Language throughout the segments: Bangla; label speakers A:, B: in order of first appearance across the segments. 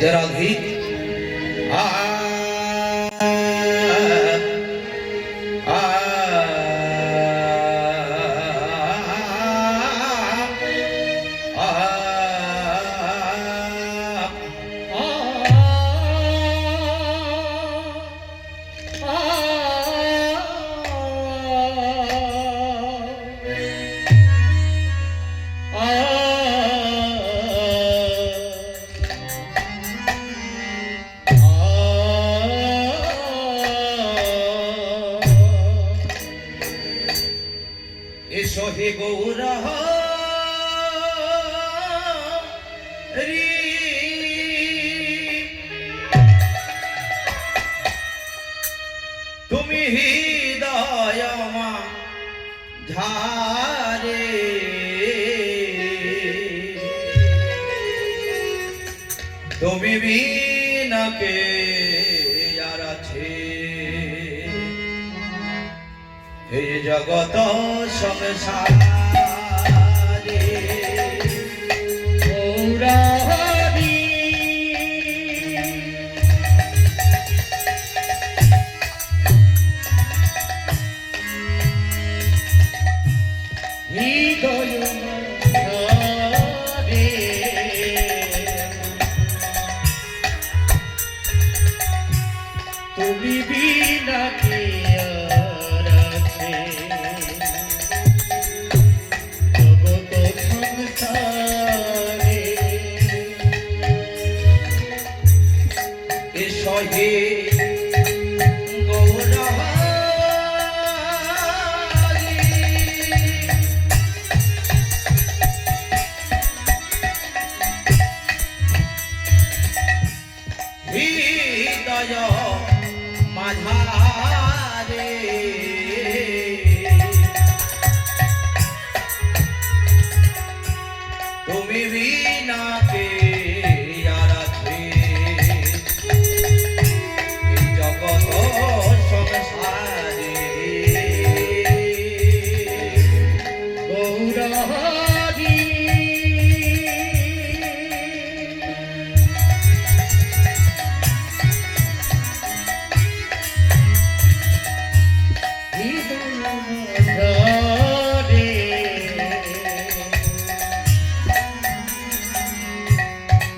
A: রাধে আ এসো হে গৌরহরি তুমি হৃদয় ধারে তুমি বিনা কে আর আছে এই জগত সংসারে গৌরহরি হৃদয় ধারে তুমি বিনা কে আর আছে জগত সংসারে এসো হে হৃদয় মাঝারে তুমি বিনা কে আর আছে এই জগত সংসারে গৌরহরি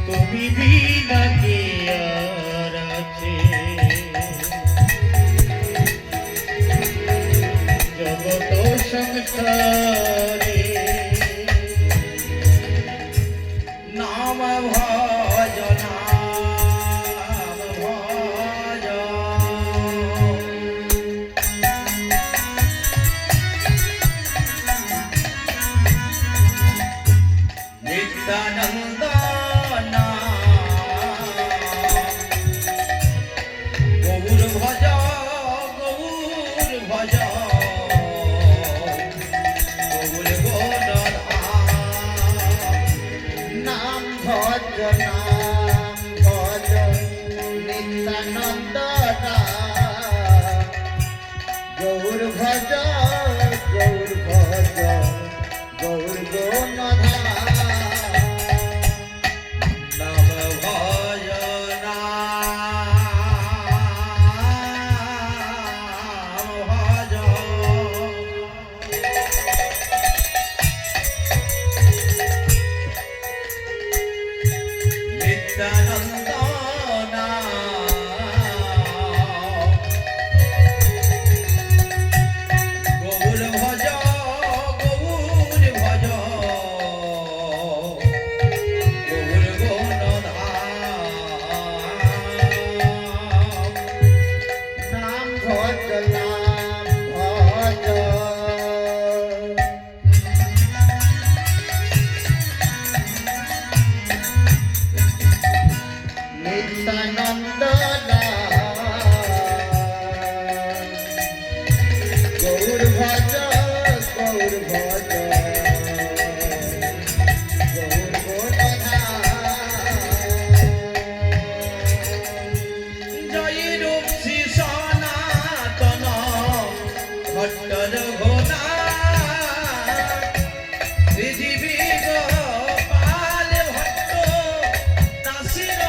A: তুমি বিনা কে আর আছে জগত সংসারে নাম ভজ নাম ভজ নিত্যানন্দ গৌর ভজ গৌর ভজ গৌর গৌর নাম ভজ নিত্যানন্দ গৌর ভজ গৌর ভজ গৌর গৌর নিত্যানন্দ গৌর ভজ গৌর ভজ গৌর গৌর নাম ভজ নিত্যানন্দ গৌর ভজ গৌর ভজ গৌর জয় রূপ শ্রী সনাতন ভট্টর ঘোনা পৃথিবী গোপাল ভট্ট দাসীর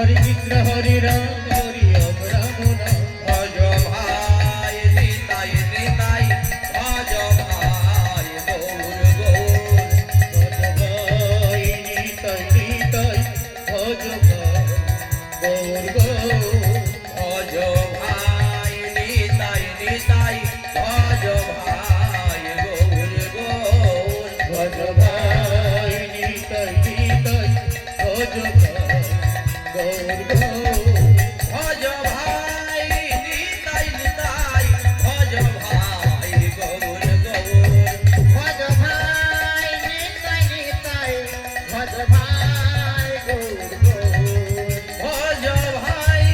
B: হরি কৃষ্ণ হরি রাম হরি রাম রাম রাম
A: ভজ ভাই নিতাই নিতাই ভজ ভাই গৌর গৌর
B: ভজ ভাই নিতাই নিতাই ভজ ভাই গৌর গৌর
A: ভজ ভাই নিতাই নিতাই ভজ ভাই গৌর গৌর
B: ভজ ভাই নিতাই নিতাই ভজ ভাই গৌর গৌর
A: ভজ ভাই নিতাই নিতাই ভজ ভাই গৌর গৌর
B: ভজ ভাই নিতাই নিতাই ভজ ভাই গৌর গৌর
A: ভজ ভাই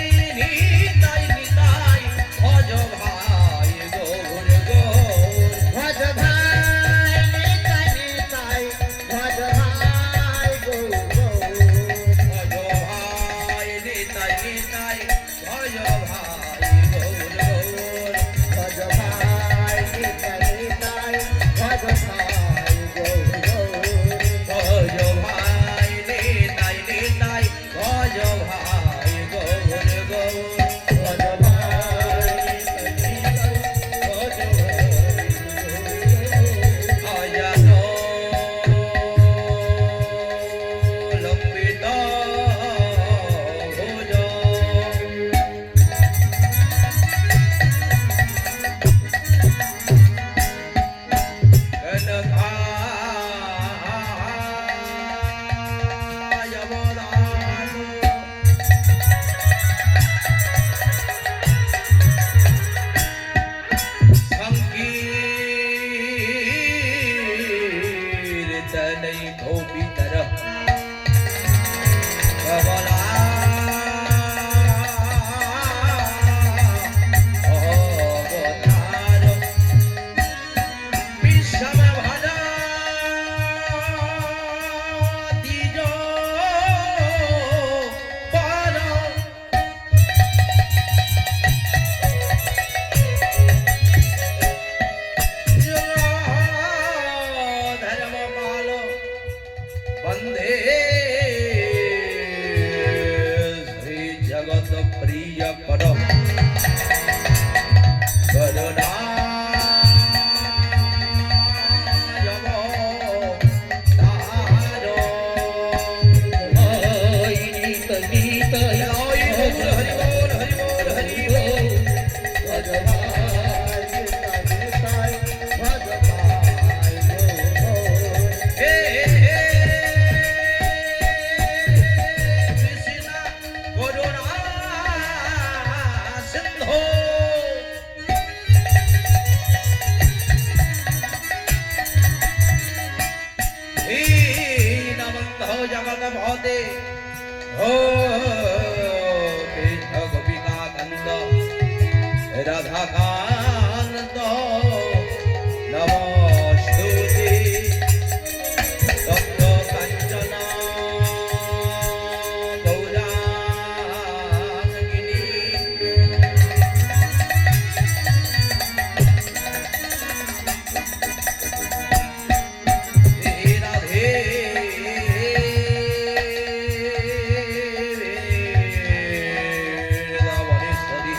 A: নিতাই নিতাই ভজ ভাই গৌর গৌর
B: ভজ ভাই নিতাই নিতাই ভজ ভাই গৌর গৌর
A: ভজ ভাই নিতাই নিতাই ভজ ভাই গৌর গৌর
B: ভজ ভাই নিতাই নিতাই ভজ ভাই গৌর গৌর
A: ভজ ভাই নিতাই নিতাই ভজ ভাই গৌর গৌর
B: ভজ ভাই নিতাই নিতাই ভজ ভাই গৌর গৌর
A: অজানো লম্বিত ভুজ কনকায় অবদান संकीर्तनै भूपितर कमला अवतार विषमभजा द्विज पर धर्मपाल वंदे श्री जगत प्रिय पर
B: ভাই নিতাই নিতাই
A: हरि बोल हरि बोल हरि बोल
B: ভজ ভাই নিতাই নিতাই ভজ ভাই গৌর গৌর
A: हे कृष्ण करुणा सिंधु दीनबन्धो जगन्नाथे हो कृष्ण गोपिका कन्द राधाकान्त नमस्तुते तप्त काञ्चन गौराङ्गिनी राधे रावणेश्वरी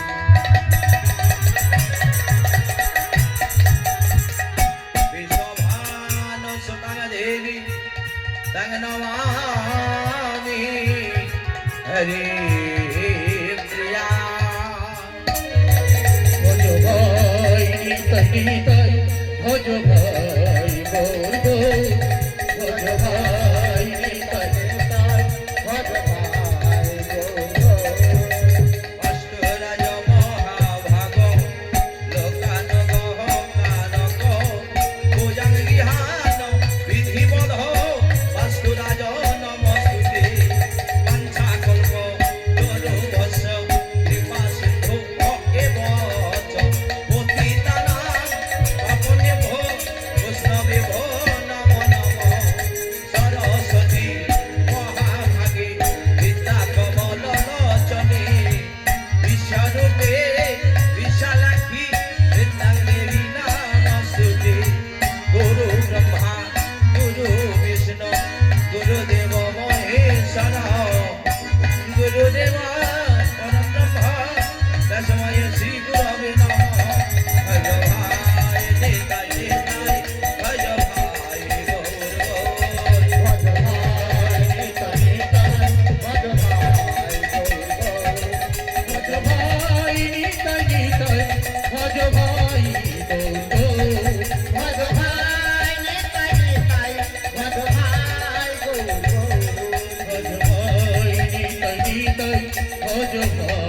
A: विश्वभानु सुतन देवी तंग नमामि हरे प्रिया
B: ভজ ভাই নিতাই নিতাই ভজ ভাই গৌর গৌর ভজ ভাই নিতাই নিতাই ভজ ভাই গৌর গৌর
A: अष्टराज महाभाग लोकानग कानक भुजंगिहान विधिवध वास्तुराज नमस्तुते पंचाकल्प तरुभस्य कृपा सिंधु एव च पतितानां पावनेभ्यो वैष्णवेभ्यो
B: ভজ ভাই